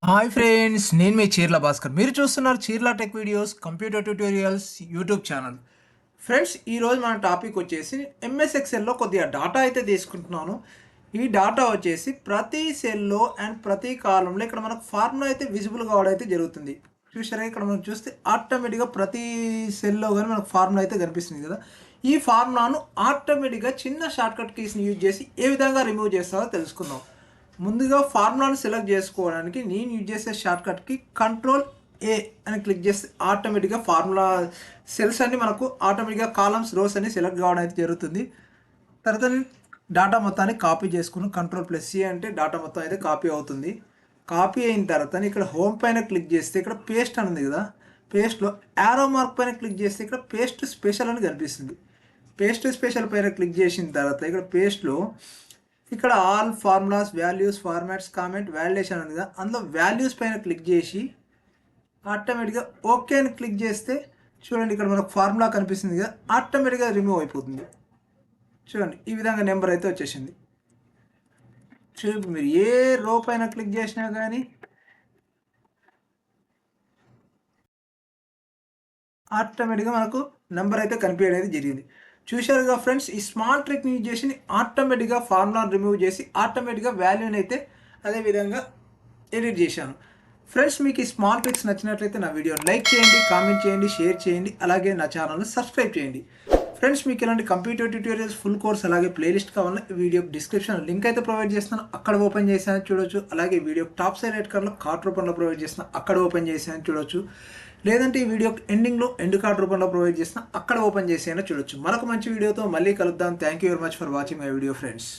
Hi friends, నేను మీ చీర్ల భాస్కర్. మీరు చూస్తున్నారు Cheerla tech videos computer tutorials YouTube channel. Friends, ఈరోజు మన టాపిక్ వచ్చేసి ఎంఎస్ ఎక్సెల్లో కొద్దిగా డాటా అయితే తీసుకుంటున్నాను. ఈ డాటా వచ్చేసి ప్రతి సెల్లో అండ్ ప్రతి కాలంలో ఇక్కడ మనకు ఫార్ములా అయితే విజిబుల్ కావడం అయితే జరుగుతుంది. చూసారా, ఇక్కడ మనం చూస్తే ఆటోమేటిక్గా ప్రతి సెల్లో కానీ మనకు ఫార్ములా అయితే కనిపిస్తుంది కదా. ఈ ఫార్ములాను ఆటోమేటిక్గా చిన్న షార్ట్కట్ కీస్ని యూజ్ చేసి ఏ విధంగా రిమూవ్ చేస్తారో తెలుసుకుందాం. ముందుగా ఫార్ములాను సెలెక్ట్ చేసుకోవడానికి నేను యూజ్ చేసే షార్ట్కట్కి కంట్రోల్-A అని క్లిక్ చేస్తే ఆటోమేటిక్గా ఫార్ములా సెల్స్ అన్ని మనకు ఆటోమేటిక్గా కాలమ్స్ రోస్ అన్ని సెలెక్ట్ కావడం అయితే జరుగుతుంది. తర్వాత డాటా మొత్తాన్ని కాపీ చేసుకుని కంట్రోల్+C అంటే డాటా మొత్తం అయితే కాపీ అవుతుంది. కాపీ అయిన తర్వాత ఇక్కడ హోమ్ పైన క్లిక్ చేస్తే ఇక్కడ పేస్ట్ అని ఉంది కదా, పేస్ట్లో యారో మార్క్ పైన క్లిక్ చేస్తే ఇక్కడ పేస్ట్ స్పెషల్ అని కనిపిస్తుంది. పేస్ట్ స్పెషల్ పైన క్లిక్ చేసిన తర్వాత ఇక్కడ పేస్ట్లో ఇక్కడ all formulas, values, formats, comment, validation ఉంది కదా, అందులో వాల్యూస్ పైన క్లిక్ చేసి ఆటోమేటిక్గా ఓకే అని క్లిక్ చేస్తే చూడండి ఇక్కడ మనకు ఫార్ములా కనిపిస్తుంది కదా, ఆటోమేటిక్గా రిమూవ్ అయిపోతుంది. చూడండి ఈ విధంగా నెంబర్ అయితే వచ్చేసింది. చూడండి మీరు ఏ రో పైన క్లిక్ చేసినా కానీ ఆటోమేటిక్గా మనకు నెంబర్ అయితే కనిపించడం అయితే జరిగింది. చూశారుగా ఫ్రెండ్స్, ఈ స్మాల్ ట్రిక్ని యూజ్ చేసి ఆటోమేటిక్గా ఫార్ములాను రిమూవ్ చేసి ఆటోమేటిక్గా వాల్యూని అయితే అదే విధంగా ఎడిట్ చేశాను. ఫ్రెండ్స్, మీకు ఈ స్మాల్ ట్రిక్స్ నచ్చినట్లయితే నా వీడియోని లైక్ చేయండి, కామెంట్ చేయండి, షేర్ చేయండి, అలాగే నా ఛానల్ని సబ్స్క్రైబ్ చేయండి. ఫ్రెండ్స్, మీకు ఇలాంటి కంప్యూటర్ ట్యూటోరియల్స్ ఫుల్ కోర్స్ అలాగే ప్లేలిస్ట్ కావాలన్నా వీడియో డిస్క్రిప్షన్ లింక్ అయితే ప్రొవైడ్ చేస్తాను, అక్కడ ఓపెన్ చేసాను చూడొచ్చు. అలాగే వీడియో టాప్ సైడ్ రైట్ కార్నర్లో కార్డ్ రూపంలో ప్రొవైడ్ చేస్తాను, అక్కడ ఓపెన్ చేసాను చూడొచ్చు. లేదంటే ఈ వీడియో ఎండింగ్లో ఎండ్ కార్డ్ రూపంలో ప్రొవైడ్ చేసిన అక్కడ ఓపెన్ చేసి అయినా చూడొచ్చు. మరొక మంచి వీడియోతో మళ్ళీ కలుద్దాం. Thank you very much for watching my video friends.